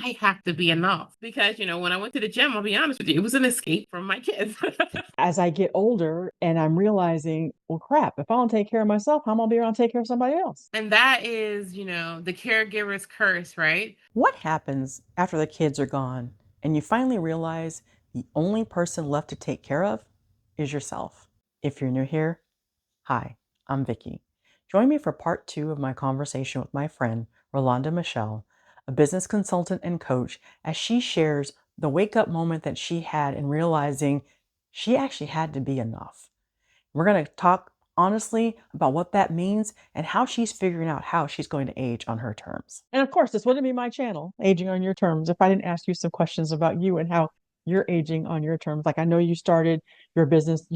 I have to be enough because, when I went to the gym, I'll be honest with you, it was an escape from my kids. As I get older and I'm realizing, well, crap, if I don't take care of myself, how am I gonna be around to take care of somebody else? And that is, the caregiver's curse, right? What happens after the kids are gone and you finally realize the only person left to take care of is yourself? If you're new here, hi, I'm Vicky. Join me for part two of my conversation with my friend, Rolanda Michelle, a business consultant and coach, as she shares the wake up moment that she had in realizing she actually had to be enough. We're going to talk honestly about what that means and how she's figuring out how she's going to age on her terms. And of course, this wouldn't be my channel, Aging on Your Terms, if I didn't ask you some questions about you and how you're aging on your terms. Like I know you started your business,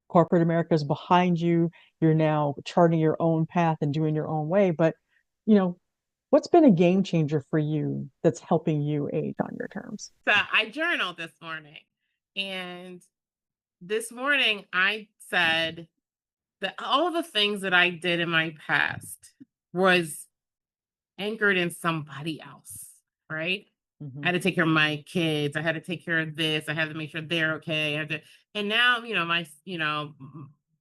corporate America is behind you. You're now charting your own path and doing your own way. But, you know, what's been a game changer for you that's helping you age on your terms? So I journaled this morning, and this morning I said that all the things that I did in my past was anchored in somebody else, right? I Mm-hmm. had to take care of my kids. I had to take care of this. I had to make sure they're okay. I had to, and now,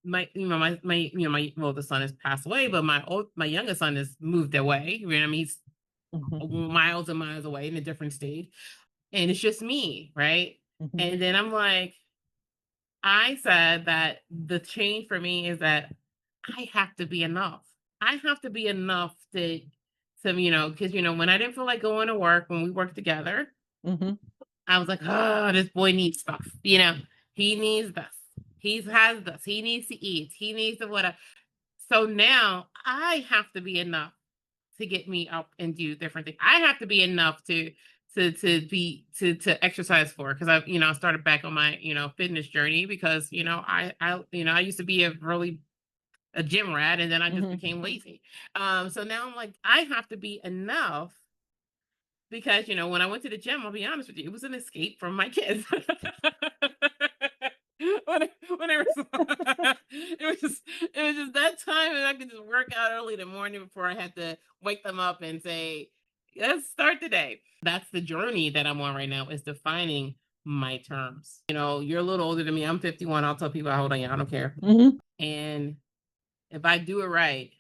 my oldest son has passed away, but my youngest son has moved away. I mean, he's Mm-hmm. miles and miles away in a different state, and it's just me, right? Mm-hmm. And then I'm like, I said that the change for me is that I have to be enough. I have to be enough because when I didn't feel like going to work when we worked together, Mm-hmm. I was like, oh, this boy needs stuff. He needs this. He has this. He needs to eat. He needs to whatever. So now I have to be enough to get me up and do different things. I have to be enough to exercise for because I started back on my fitness journey because I used to be a gym rat and then I just Mm-hmm. became lazy. So now I'm like I have to be enough because when I went to the gym, I'll be honest with you, it was an escape from my kids. Whenever it was just that time and I could just work out early in the morning before I had to wake them up and say, let's start the day. That's the journey that I'm on right now is defining my terms. You're a little older than me. I'm 51. I'll tell people how old I am. I don't care. Mm-hmm. And if I do it right,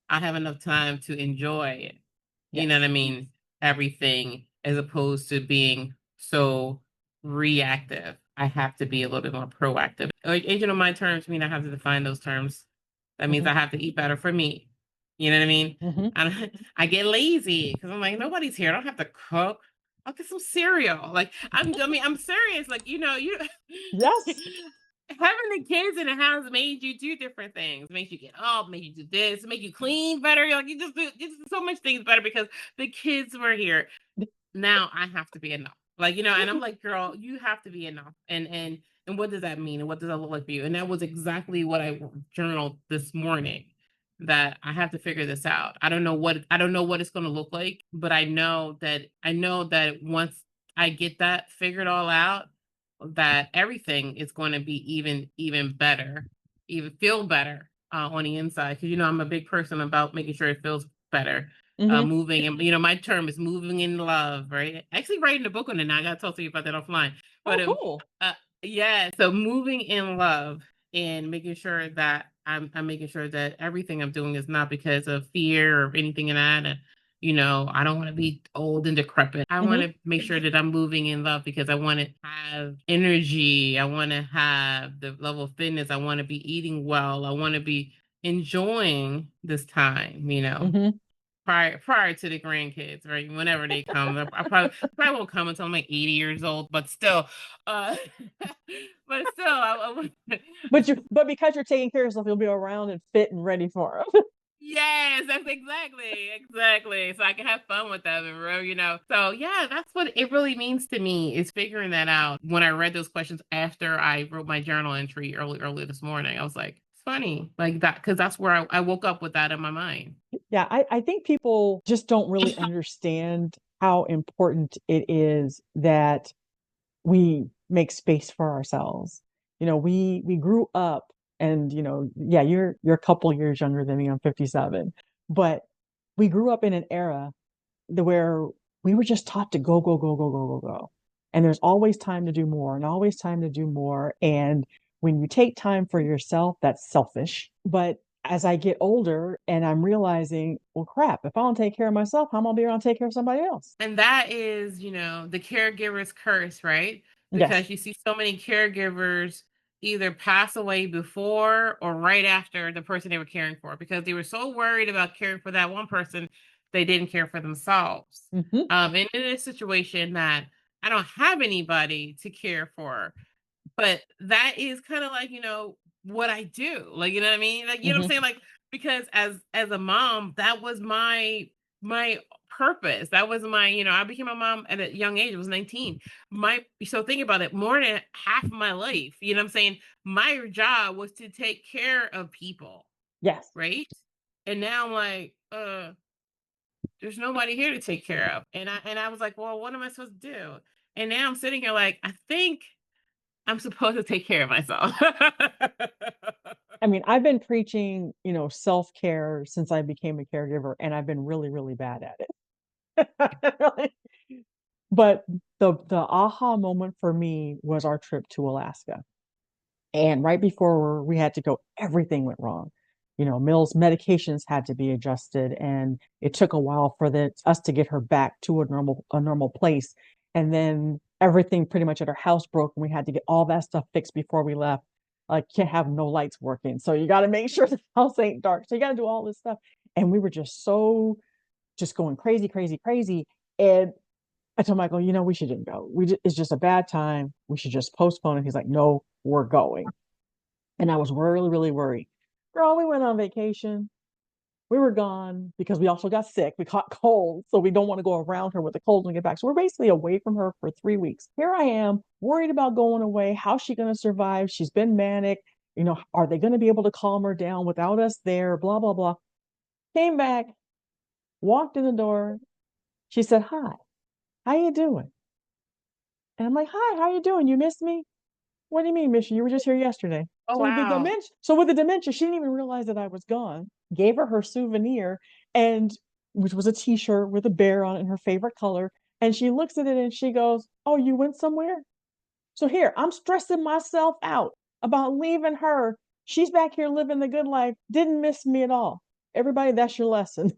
I have enough time to enjoy it. You know what Yes. I mean? Everything as opposed to being so reactive. I have to be a little bit more proactive. Like agent on my terms mean I have to define those terms. That means Mm-hmm. I have to eat better for me. You know what I mean? Mm-hmm. I get lazy because I'm like, nobody's here. I don't have to cook. I'll get some cereal. Like I'm serious. Like, you Yes. having the kids in the house made you do different things. Makes you get up, made you do this, make you clean better. You're like you just do so much things better because the kids were here. Now I have to be enough. And I'm like, girl, you have to be enough. And what does that mean? And what does that look like for you? And that was exactly what I journaled this morning. That I have to figure this out. I don't know what it's going to look like, but I know that once I get that figured all out, that everything is going to be even better, even feel better on the inside. Because I'm a big person about making sure it feels better. Mm-hmm. Moving and my term is moving in love, right? Actually, writing a book on it now. I got to talk to you about that offline. Oh, But cool. yeah. So moving in love and making sure that I'm making sure that everything I'm doing is not because of fear or anything in that. I don't want to be old and decrepit. I want Mm-hmm. to make sure that I'm moving in love because I want to have energy. I want to have the level of fitness. I want to be eating well. I want to be enjoying this time. Mm-hmm. Prior to the grandkids, right? Whenever they come, I probably won't come until I'm like 80 years old, but still, uh, but still, But because you're taking care of yourself, you'll be around and fit and ready for them. yes, that's exactly. So I can have fun with them, and. So yeah, that's what it really means to me is figuring that out. When I read those questions after I wrote my journal entry early this morning, I was like, it's funny, like that, because that's where I woke up with that in my mind. Yeah, I think people just don't really understand how important it is that we make space for ourselves. We grew up and yeah, you're a couple years younger than me. I'm 57. But we grew up in an era where We were just taught to go, go, go, go, go, go, go. And there's always time to do more and always time to do more. And when you take time for yourself, that's selfish. But as I get older and I'm realizing, well, crap, if I don't take care of myself, how am I gonna be able to take care of somebody else? And that is, the caregiver's curse, right? Yes. Because you see so many caregivers either pass away before or right after the person they were caring for because they were so worried about caring for that one person, they didn't care for themselves. Mm-hmm. And in a situation that I don't have anybody to care for, but that is kind of like, what I do. Like, you know what I mean? Like, you know what I'm Mm-hmm. saying? Like, because as a mom, that was my purpose. That was my, I became a mom at a young age. I was 19. So think about it, more than half of my life, you know what I'm saying? My job was to take care of people, Yes. right? And now I'm like, there's nobody here to take care of. And I was like, well, what am I supposed to do? And now I'm sitting here like, I think I'm supposed to take care of myself. I mean, I've been preaching, self-care since I became a caregiver, and I've been really, really bad at it. Really. But the aha moment for me was our trip to Alaska. And right before we had to go, everything went wrong. Mill's medications had to be adjusted, and it took a while for us to get her back to a normal place. And then everything pretty much at her house broke, and we had to get all that stuff fixed before we left. Like, can't have no lights working, so you got to make sure the house ain't dark. So you got to do all this stuff, and we were just going crazy, crazy, crazy. And I told Michael, we shouldn't go. It's just a bad time. We should just postpone it. He's like, no, we're going. And I was really, really worried. Girl, we went on vacation. We were gone because we also got sick. We caught cold. So we don't want to go around her with the cold when we get back. So we're basically away from her for 3 weeks. Here I am, worried about going away. How's she going to survive? She's been manic. Are they going to be able to calm her down without us there? Blah, blah, blah. Came back, walked in the door. She said, hi, how you doing? And I'm like, hi, how you doing? You missed me? What do you mean, Misha? You were just here yesterday. Oh, So with the wow. dementia, so with the dementia, she didn't even realize that I was gone. Gave her souvenir, and which was a T-shirt with a bear on it in her favorite color. And she looks at it and she goes, "Oh, you went somewhere? So here, I'm stressing myself out about leaving her. She's back here living the good life. Didn't miss me at all. Everybody, that's your lesson.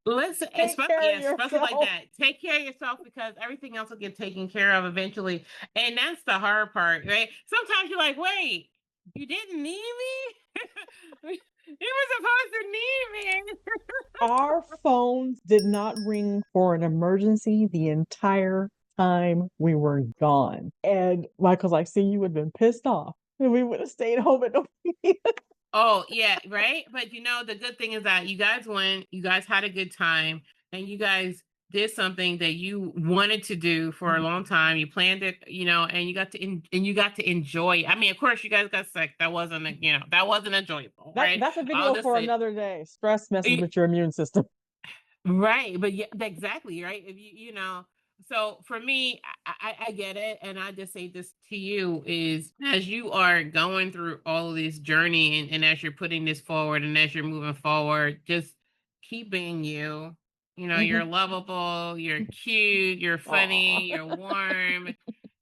Listen, Take especially, care yeah, of especially like yourself." that. Take care of yourself because everything else will get taken care of eventually. And that's the hard part, right? Sometimes you're like, wait, you didn't need me? You were supposed to need me. Our phones did not ring for an emergency the entire time we were gone. And Michael's like, see, you would have been pissed off and we would have stayed home at the Oh, yeah, right? But the good thing is that you guys went, you guys had a good time, and you guys did something that you wanted to do for a long time. You planned it, and you got to enjoy it. I mean, of course, you guys got sick. That wasn't enjoyable, right? That's a I'll video just for say another day. Stress messes it. with your immune system. Right, but yeah, exactly, right? If so for me, I get it, and I just say this to you is as you are going through all of this journey and as you're putting this forward and as you're moving forward, just keep being you. You're Mm-hmm. lovable, you're cute, you're Aw. funny, you're warm,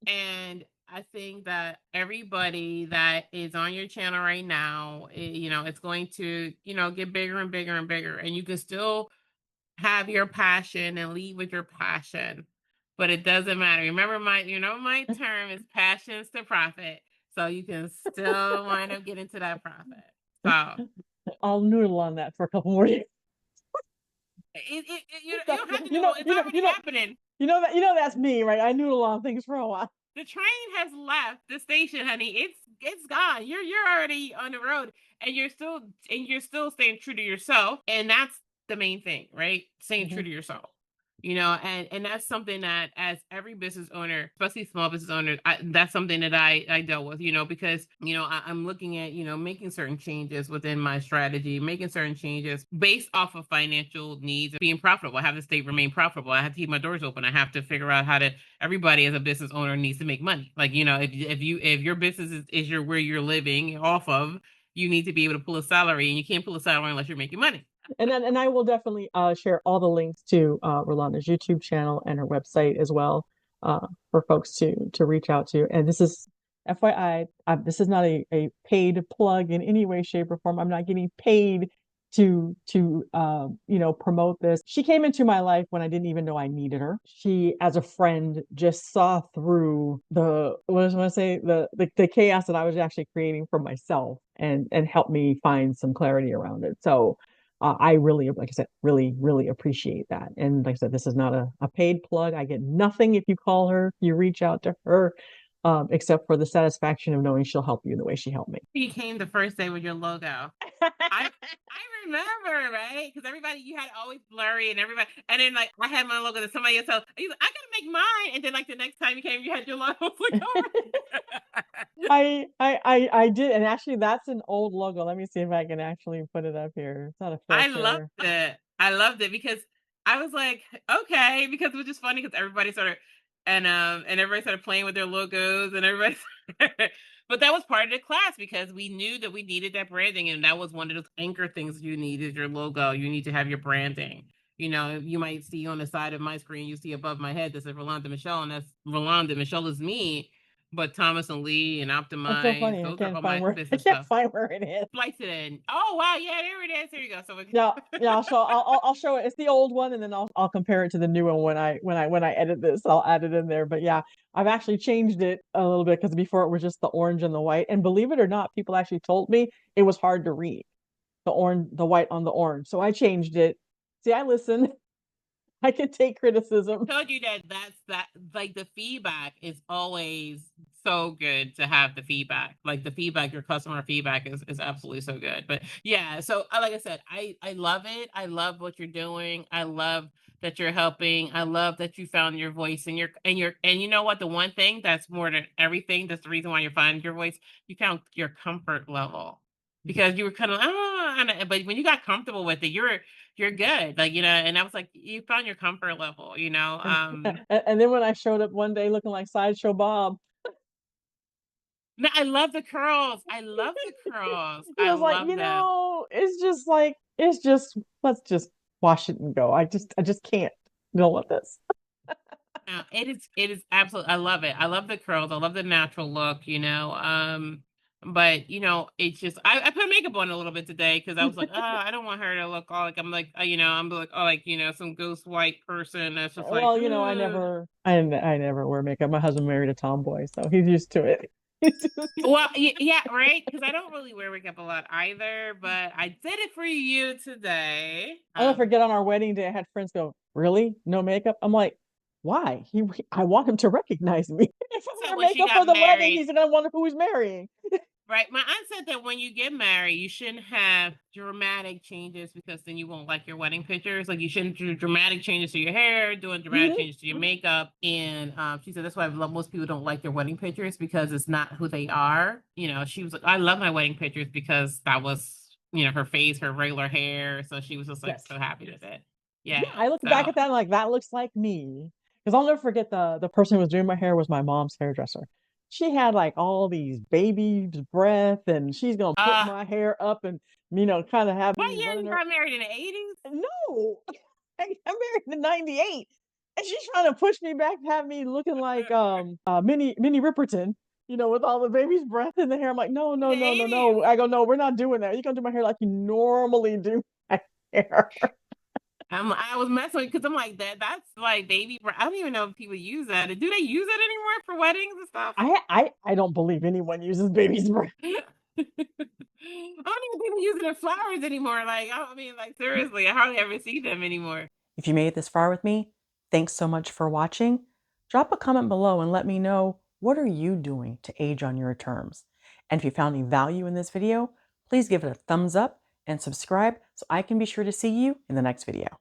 and I think that everybody that is on your channel right now, it's going to, get bigger and bigger and bigger, and you can still have your passion and lead with your passion. But it doesn't matter. Remember my term is passions to profit. So you can still wind up getting to that profit. So I'll noodle on that for a couple more years. you don't have to do it. It's already happening. That's me, right? I noodle on things for a while. The train has left the station, honey. It's gone. You're already on the road, and you're still staying true to yourself, and that's the main thing, right? Staying Mm-hmm. true to yourself. And that's something that as every business owner, especially small business owners, that's something that I dealt with, because I'm looking at making certain changes within my strategy, making certain changes based off of financial needs, being profitable. I have to stay remain profitable. I have to keep my doors open. I have to figure out how to everybody as a business owner needs to make money. Like, if your business is where you're living off of, you need to be able to pull a salary, and you can't pull a salary unless you're making money. And I will definitely share all the links to Rolanda's YouTube channel and her website as well for folks to reach out to. And this is FYI, this is not a paid plug in any way, shape, or form. I'm not getting paid to promote this. She came into my life when I didn't even know I needed her. She, as a friend, just saw through the what was I want to say the chaos that I was actually creating for myself and helped me find some clarity around it. So I really, like I said, really, really appreciate that. And like I said, this is not a paid plug. I get nothing if you call her, if you reach out to her, except for the satisfaction of knowing she'll help you the way she helped me. You came the first day with your logo. I remember, right? Because everybody you had always blurry and everybody, and then like I had my logo that somebody else. He's like, I gotta make mine, and then like the next time you came, you had your logo. I was like, oh my God. I did, and actually, that's an old logo. Let me see if I can actually put it up here. It's not a I loved filter. it. I loved it because I was like, okay, because it was just funny because everybody started and everybody started playing with their logos and everybody but that was part of the class because we knew that we needed that branding and that was one of those anchor things you need is your logo. You need to have your branding. You know, you might see on the side of my screen, you see above my head that says Rolanda Michelle, and that's Rolanda Michelle is me. But Thomas and Lee and That's so Optimize, funny. I those are can't all find my where I business can't stuff. find where it is. Slice it in. Oh wow, yeah, there it is. There you go. So Yeah, yeah. So I'll show it. It's the old one, and then I'll compare it to the new one when I edit this. I'll add it in there. But yeah, I've actually changed it a little bit because before it was just the orange and the white. And believe it or not, people actually told me it was hard to read the white on the orange. So I changed it. See, I listen. I can take criticism. told you that like the feedback is always so good to have the feedback. Like the feedback, your customer feedback is absolutely so good. But yeah, so like I said, I love it. I love what you're doing. I love that you're helping. I love that you found your voice and you know what? The one thing that's more than everything, that's the reason why you're finding your voice, you found your comfort level. Because you were kind of but when you got comfortable with it, you're good. Like, and I was like, you found your comfort level, you know. And then when I showed up one day looking like Sideshow Bob, No, I love the curls. I love the curls. he I was like, love them. it's just let's just wash it and go. I just can't deal with this. No, it is absolutely I love it. I love the curls. I love the natural look, you know. But it's just I put makeup on a little bit today because I was like, I don't want her to look all like I'm like, I'm like, oh, like, some ghost white person that's just like, Well, I never wear makeup. My husband married a tomboy, so he's used to it. Well, yeah, right. Because I don't really wear makeup a lot either, but I did it for you today. I'll never forget on our wedding day, I had friends go, "Really? No makeup?" I'm like, "Why? I want him to recognize me. If I So wear when she makeup got for the wedding, married, he's gonna wonder who he's marrying." right? My aunt said that when you get married, you shouldn't have dramatic changes because then you won't like your wedding pictures. Like you shouldn't do dramatic changes to your hair, doing dramatic Mhm. changes to your makeup. And she said that's why most people don't like their wedding pictures because it's not who they are. She was like, I love my wedding pictures because that was, her face, her regular hair. So she was just like Yes. so happy with it. Yeah, Yeah. I look back So at that and like that looks like me. Because I'll never forget the person who was doing my hair was my mom's hairdresser. She had like all these baby's breath, and she's gonna put uh my hair up and kind of have what me year running you her. got married in the 80s? No, I got married in '98, and she's trying to push me back to have me looking like Minnie Riperton, with all the baby's breath in the hair. I'm like, no, In no, the no, no, no. 80s. I go, no, we're not doing that. You're gonna do my hair like you normally do my hair. I was messing with because I'm like that's like baby. I don't even know if people use that. Do they use it anymore for weddings and stuff? I don't believe anyone uses baby's breath. I don't even think they use it in flowers anymore. Like I mean, like seriously, I hardly ever see them anymore. If you made it this far with me, thanks so much for watching. Drop a comment below and let me know, what are you doing to age on your terms? And if you found any value in this video, please give it a thumbs up and subscribe so I can be sure to see you in the next video.